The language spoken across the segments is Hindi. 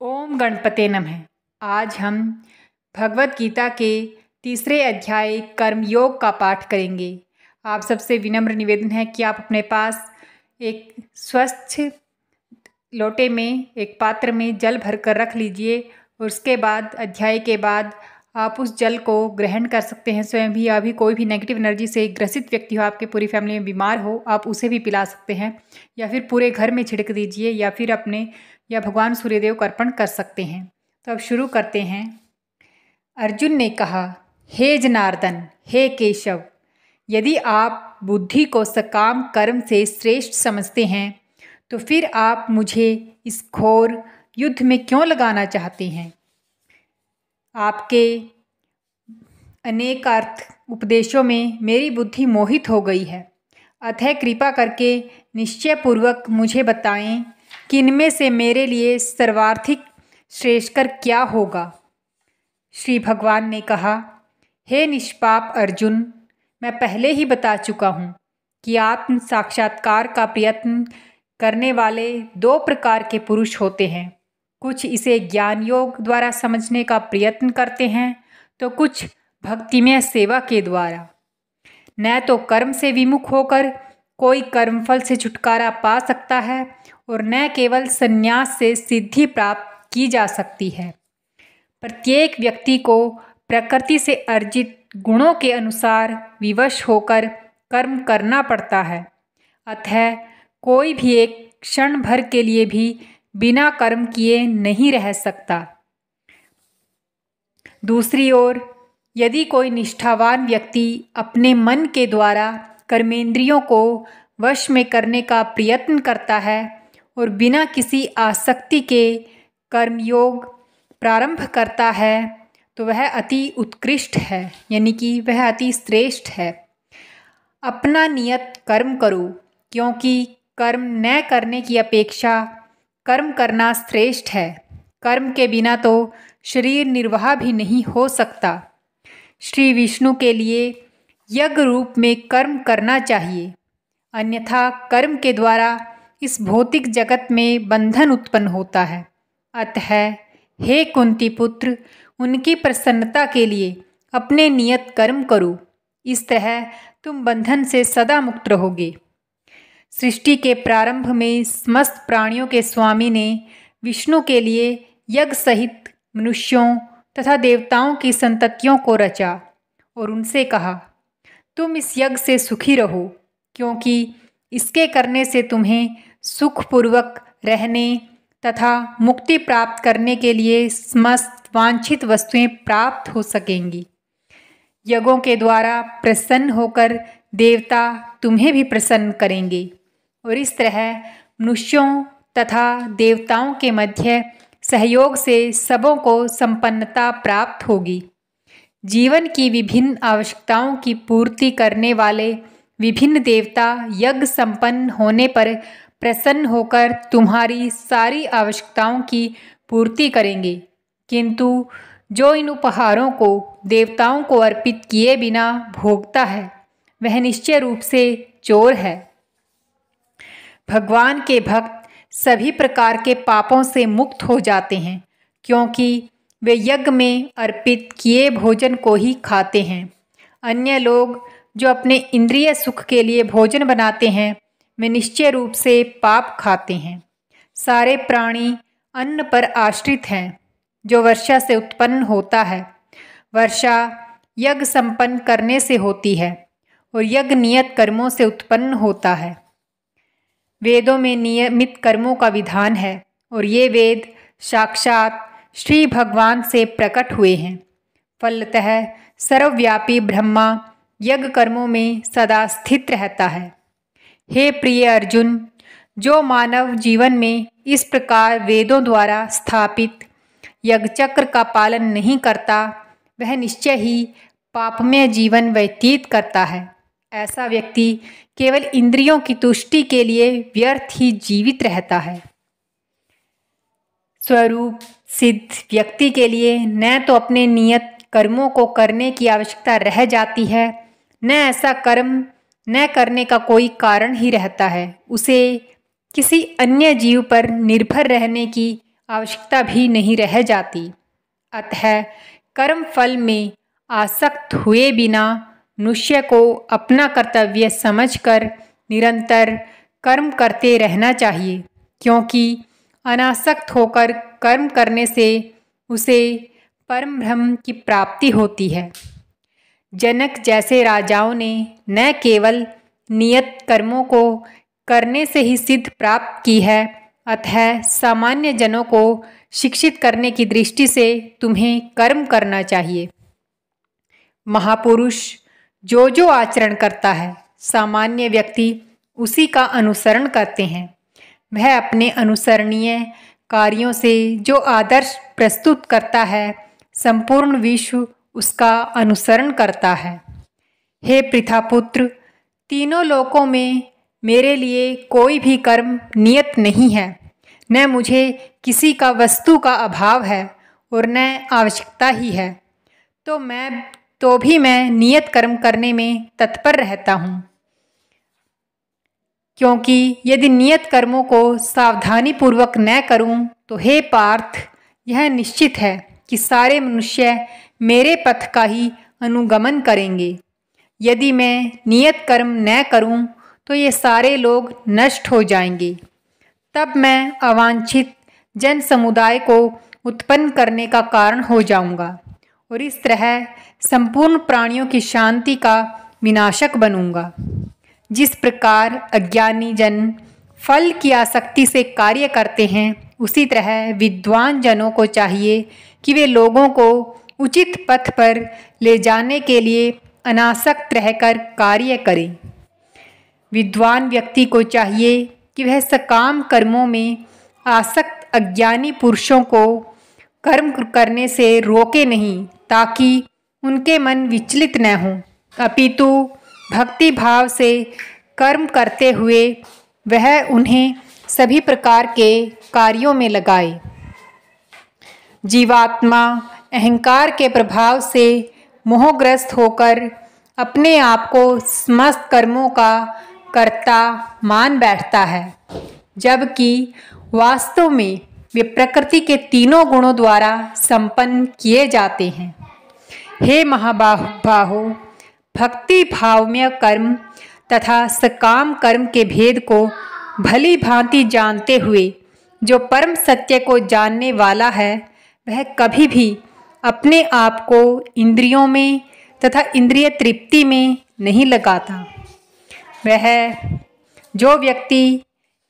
ओम गणपते नमः। आज हम भगवत गीता के तीसरे अध्याय कर्मयोग का पाठ करेंगे। आप सबसे विनम्र निवेदन है कि आप अपने पास एक स्वच्छ लोटे में एक पात्र में जल भरकर रख लीजिए और उसके बाद अध्याय के बाद आप उस जल को ग्रहण कर सकते हैं। स्वयं भी अभी कोई भी नेगेटिव एनर्जी से ग्रसित व्यक्ति हो, आपके पूरी फैमिली में बीमार हो, आप उसे भी पिला सकते हैं या फिर पूरे घर में छिड़क दीजिए या फिर अपने या भगवान सूर्यदेव को अर्पण कर सकते हैं। तो अब शुरू करते हैं। अर्जुन ने कहा, हे जनार्दन, हे केशव, यदि आप बुद्धि को सकाम कर्म से श्रेष्ठ समझते हैं तो फिर आप मुझे इस घोर युद्ध में क्यों लगाना चाहते हैं। आपके अनेक अर्थ उपदेशों में मेरी बुद्धि मोहित हो गई है, अतः कृपा करके निश्चयपूर्वक मुझे बताएं कि इनमें से मेरे लिए सर्वाधिक श्रेष्ठकर क्या होगा। श्री भगवान ने कहा, हे निष्पाप अर्जुन, मैं पहले ही बता चुका हूँ कि आत्म साक्षात्कार का प्रयत्न करने वाले दो प्रकार के पुरुष होते हैं। कुछ इसे ज्ञान योग द्वारा समझने का प्रयत्न करते हैं तो कुछ भक्तिमय सेवा के द्वारा। न तो कर्म से विमुख होकर कोई कर्मफल से छुटकारा पा सकता है और न केवल संन्यास से सिद्धि प्राप्त की जा सकती है। प्रत्येक व्यक्ति को प्रकृति से अर्जित गुणों के अनुसार विवश होकर कर्म करना पड़ता है, अतः कोई भी एक क्षण भर के लिए भी बिना कर्म किए नहीं रह सकता। दूसरी ओर यदि कोई निष्ठावान व्यक्ति अपने मन के द्वारा कर्मेंद्रियों को वश में करने का प्रयत्न करता है और बिना किसी आसक्ति के कर्मयोग प्रारंभ करता है तो वह अति उत्कृष्ट है, यानी कि वह अति श्रेष्ठ है। अपना नियत कर्म करो, क्योंकि कर्म न करने की अपेक्षा कर्म करना श्रेष्ठ है। कर्म के बिना तो शरीर निर्वाह भी नहीं हो सकता। श्री विष्णु के लिए यज्ञ रूप में कर्म करना चाहिए, अन्यथा कर्म के द्वारा इस भौतिक जगत में बंधन उत्पन्न होता है। अतः हे कुंती पुत्र, उनकी प्रसन्नता के लिए अपने नियत कर्म करो, इस तरह तुम बंधन से सदा मुक्त रहोगे। सृष्टि के प्रारंभ में समस्त प्राणियों के स्वामी ने विष्णु के लिए यज्ञ सहित मनुष्यों तथा देवताओं की संततियों को रचा और उनसे कहा, तुम इस यज्ञ से सुखी रहो, क्योंकि इसके करने से तुम्हें सुखपूर्वक रहने तथा मुक्ति प्राप्त करने के लिए समस्त वांछित वस्तुएं प्राप्त हो सकेंगी। यज्ञों के द्वारा प्रसन्न होकर देवता तुम्हें भी प्रसन्न करेंगे और इस तरह मनुष्यों तथा देवताओं के मध्य सहयोग से सबों को संपन्नता प्राप्त होगी। जीवन की विभिन्न आवश्यकताओं की पूर्ति करने वाले विभिन्न देवता यज्ञ संपन्न होने पर प्रसन्न होकर तुम्हारी सारी आवश्यकताओं की पूर्ति करेंगे, किंतु जो इन उपहारों को देवताओं को अर्पित किए बिना भोगता है वह निश्चय रूप से चोर है। भगवान के भक्त सभी प्रकार के पापों से मुक्त हो जाते हैं, क्योंकि वे यज्ञ में अर्पित किए भोजन को ही खाते हैं। अन्य लोग जो अपने इंद्रिय सुख के लिए भोजन बनाते हैं वे निश्चय रूप से पाप खाते हैं। सारे प्राणी अन्न पर आश्रित हैं जो वर्षा से उत्पन्न होता है। वर्षा यज्ञ संपन्न करने से होती है और यज्ञ नियत कर्मों से उत्पन्न होता है। वेदों में नियमित कर्मों का विधान है और ये वेद साक्षात श्री भगवान से प्रकट हुए हैं। फलतः सर्वव्यापी ब्रह्मा यज्ञ कर्मों में सदा स्थित रहता है। हे प्रिय अर्जुन, जो मानव जीवन में इस प्रकार वेदों द्वारा स्थापित यज्ञ चक्र का पालन नहीं करता वह निश्चय ही पापमय जीवन व्यतीत करता है। ऐसा व्यक्ति केवल इंद्रियों की तुष्टि के लिए व्यर्थ ही जीवित रहता है। स्वरूप सिद्ध व्यक्ति के लिए न तो अपने नियत कर्मों को करने की आवश्यकता रह जाती है, न ऐसा कर्म न करने का कोई कारण ही रहता है। उसे किसी अन्य जीव पर निर्भर रहने की आवश्यकता भी नहीं रह जाती। अतः कर्म फल में आसक्त हुए बिना मनुष्य को अपना कर्तव्य समझकर निरंतर कर्म करते रहना चाहिए, क्योंकि अनासक्त होकर कर्म करने से उसे परम ब्रह्म की प्राप्ति होती है। जनक जैसे राजाओं ने न केवल नियत कर्मों को करने से ही सिद्ध प्राप्त की है, अतः सामान्य जनों को शिक्षित करने की दृष्टि से तुम्हें कर्म करना चाहिए। महापुरुष जो जो आचरण करता है, सामान्य व्यक्ति उसी का अनुसरण करते हैं। वह अपने अनुसरणीय कार्यों से जो आदर्श प्रस्तुत करता है, संपूर्ण विश्व उसका अनुसरण करता है। हे पृथापुत्र, तीनों लोकों में मेरे लिए कोई भी कर्म नियत नहीं है। न मुझे किसी का वस्तु का अभाव है और न आवश्यकता ही है, तो भी मैं नियत कर्म करने में तत्पर रहता हूँ। क्योंकि यदि नियत कर्मों को सावधानी पूर्वक न करूं, तो हे पार्थ, यह निश्चित है कि सारे मनुष्य मेरे पथ का ही अनुगमन करेंगे। यदि मैं नियत कर्म न करूं, तो ये सारे लोग नष्ट हो जाएंगे। तब मैं अवांछित जन समुदाय को उत्पन्न करने का कारण हो जाऊंगा और इस तरह संपूर्ण प्राणियों की शांति का विनाशक बनूंगा। जिस प्रकार अज्ञानी जन फल की आसक्ति से कार्य करते हैं, उसी तरह विद्वान जनों को चाहिए कि वे लोगों को उचित पथ पर ले जाने के लिए अनासक्त रहकर कार्य करें। विद्वान व्यक्ति को चाहिए कि वह सकाम कर्मों में आसक्त अज्ञानी पुरुषों को कर्म करने से रोके नहीं, ताकि उनके मन विचलित न हों, अपितु भक्ति भाव से कर्म करते हुए वह उन्हें सभी प्रकार के कार्यों में लगाए। जीवात्मा अहंकार के प्रभाव से मोहग्रस्त होकर अपने आप को समस्त कर्मों का कर्ता मान बैठता है, जबकि वास्तव में वे प्रकृति के तीनों गुणों द्वारा संपन्न किए जाते हैं। हे महाबाहो, भक्ति भावमय कर्म तथा सकाम कर्म के भेद को भली भांति जानते हुए जो परम सत्य को जानने वाला है, वह कभी भी अपने आप को इंद्रियों में तथा इंद्रिय तृप्ति में नहीं लगाता। वह जो व्यक्ति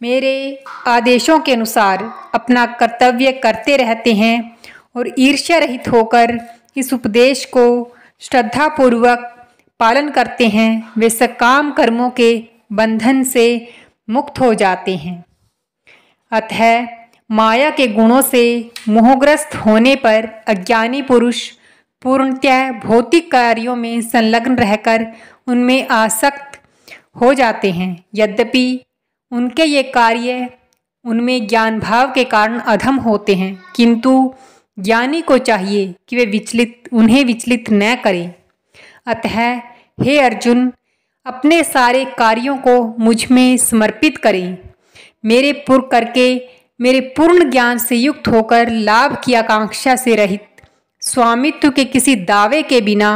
मेरे आदेशों के अनुसार अपना कर्तव्य करते रहते हैं और ईर्ष्या रहित होकर इस उपदेश को श्रद्धापूर्वक पालन करते हैं, वे सकाम कर्मों के बंधन से मुक्त हो जाते हैं। अतः माया के गुणों से मोहग्रस्त होने पर अज्ञानी पुरुष पूर्णतः भौतिक कार्यों में संलग्न रहकर उनमें आसक्त हो जाते हैं। यद्यपि उनके ये कार्य उनमें ज्ञान भाव के कारण अधम होते हैं, किंतु ज्ञानी को चाहिए कि वे उन्हें विचलित न करें। अतः हे अर्जुन, अपने सारे कार्यों को मुझ में समर्पित करें। मेरे पूर्ण ज्ञान से युक्त होकर लाभ की आकांक्षा से रहित, स्वामित्व के किसी दावे के बिना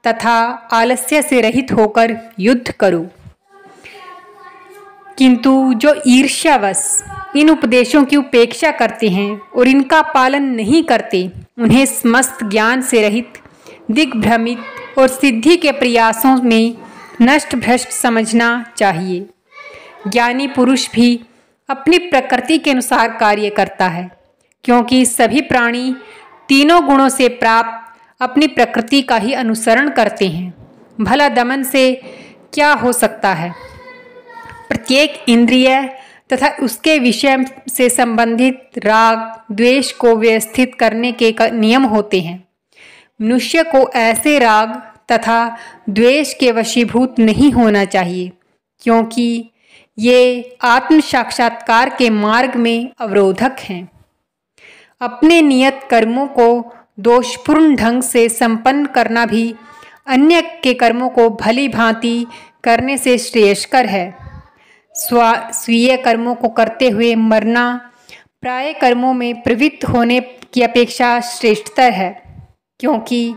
तथा आलस्य से रहित होकर युद्ध करो। किंतु जो ईर्ष्यावश इन उपदेशों की उपेक्षा करते हैं और इनका पालन नहीं करते, उन्हें समस्त ज्ञान से रहित, दिग्भ्रमित और सिद्धि के प्रयासों में नष्ट भ्रष्ट समझना चाहिए। ज्ञानी पुरुष भी अपनी प्रकृति के अनुसार कार्य करता है, क्योंकि सभी प्राणी तीनों गुणों से प्राप्त अपनी प्रकृति का ही अनुसरण करते हैं। भला दमन से क्या हो सकता है? प्रत्येक इंद्रिय तथा उसके विषय से संबंधित राग द्वेष को व्यवस्थित करने के नियम होते हैं। मनुष्य को ऐसे राग तथा द्वेष के वशीभूत नहीं होना चाहिए, क्योंकि ये आत्म साक्षात्कार के मार्ग में अवरोधक हैं। अपने नियत कर्मों को दोषपूर्ण ढंग से संपन्न करना भी अन्य के कर्मों को भली भांति करने से श्रेयस्कर है। स्वीय कर्मों को करते हुए मरना प्राय कर्मों में प्रवृत्त होने की अपेक्षा श्रेष्ठतर है, क्योंकि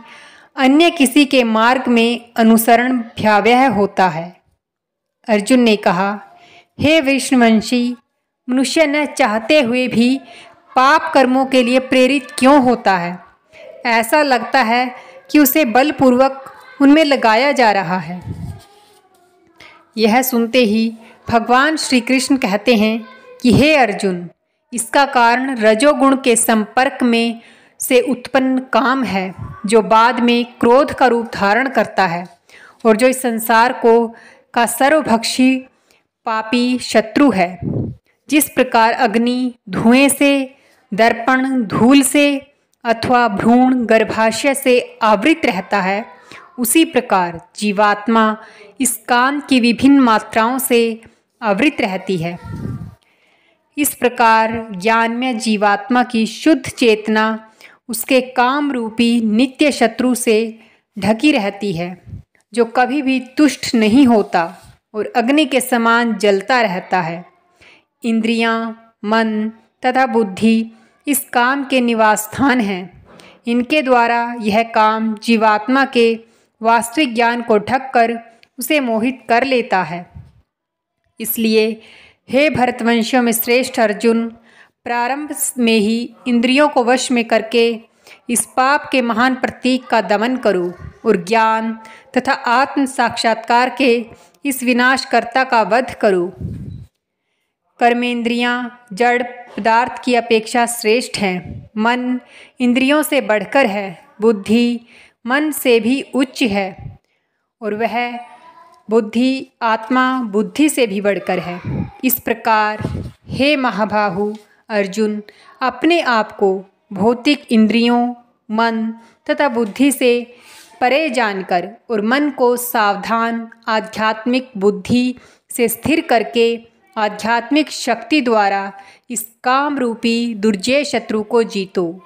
अन्य किसी के मार्ग में अनुसरण भयावह होता है। अर्जुन ने कहा, हे विष्णुवंशी, मनुष्य न चाहते हुए भी पाप कर्मों के लिए प्रेरित क्यों होता है? ऐसा लगता है कि उसे बलपूर्वक उनमें लगाया जा रहा है। यह सुनते ही भगवान श्री कृष्ण कहते हैं कि हे अर्जुन, इसका कारण रजोगुण के संपर्क में से उत्पन्न काम है, जो बाद में क्रोध का रूप धारण करता है और जो इस संसार का सर्वभक्षी पापी शत्रु है। जिस प्रकार अग्नि धुएं से, दर्पण धूल से अथवा भ्रूण गर्भाशय से आवृत रहता है, उसी प्रकार जीवात्मा इस काम की विभिन्न मात्राओं से आवृत रहती है। इस प्रकार ज्ञानमय जीवात्मा की शुद्ध चेतना उसके काम रूपी नित्य शत्रु से ढकी रहती है, जो कभी भी तुष्ट नहीं होता और अग्नि के समान जलता रहता है। इंद्रियां, मन तथा बुद्धि इस काम के निवास स्थान हैं। इनके द्वारा यह काम जीवात्मा के वास्तविक ज्ञान को ढककर उसे मोहित कर लेता है। इसलिए हे भरतवंशियों में श्रेष्ठ अर्जुन, प्रारंभ में ही इंद्रियों को वश में करके इस पाप के महान प्रतीक का दमन करो और ज्ञान तथा आत्म साक्षात्कार के इस विनाशकर्ता का वध करो। कर्मेंद्रियां जड़ पदार्थ की अपेक्षा श्रेष्ठ हैं। मन इंद्रियों से बढ़कर है, बुद्धि मन से भी उच्च है और वह बुद्धि आत्मा बुद्धि से भी बढ़कर है। इस प्रकार हे महाबाहु अर्जुन, अपने आप को भौतिक इंद्रियों, मन तथा बुद्धि से परे जानकर और मन को सावधान आध्यात्मिक बुद्धि से स्थिर करके आध्यात्मिक शक्ति द्वारा इस काम रूपी दुर्जय शत्रु को जीतो।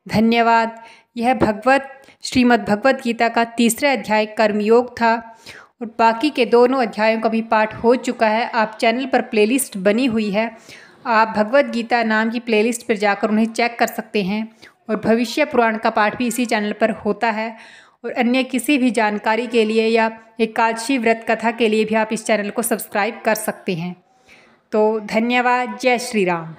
धन्यवाद। यह श्रीमद् भगवत गीता का तीसरा अध्याय कर्मयोग था और बाकी के दोनों अध्यायों का भी पाठ हो चुका है। आप चैनल पर प्लेलिस्ट बनी हुई है, आप भगवत गीता नाम की प्लेलिस्ट पर जाकर उन्हें चेक कर सकते हैं और भविष्य पुराण का पाठ भी इसी चैनल पर होता है। और अन्य किसी भी जानकारी के लिए या एकादशी व्रत कथा के लिए भी आप इस चैनल को सब्सक्राइब कर सकते हैं। तो धन्यवाद। जय श्री राम।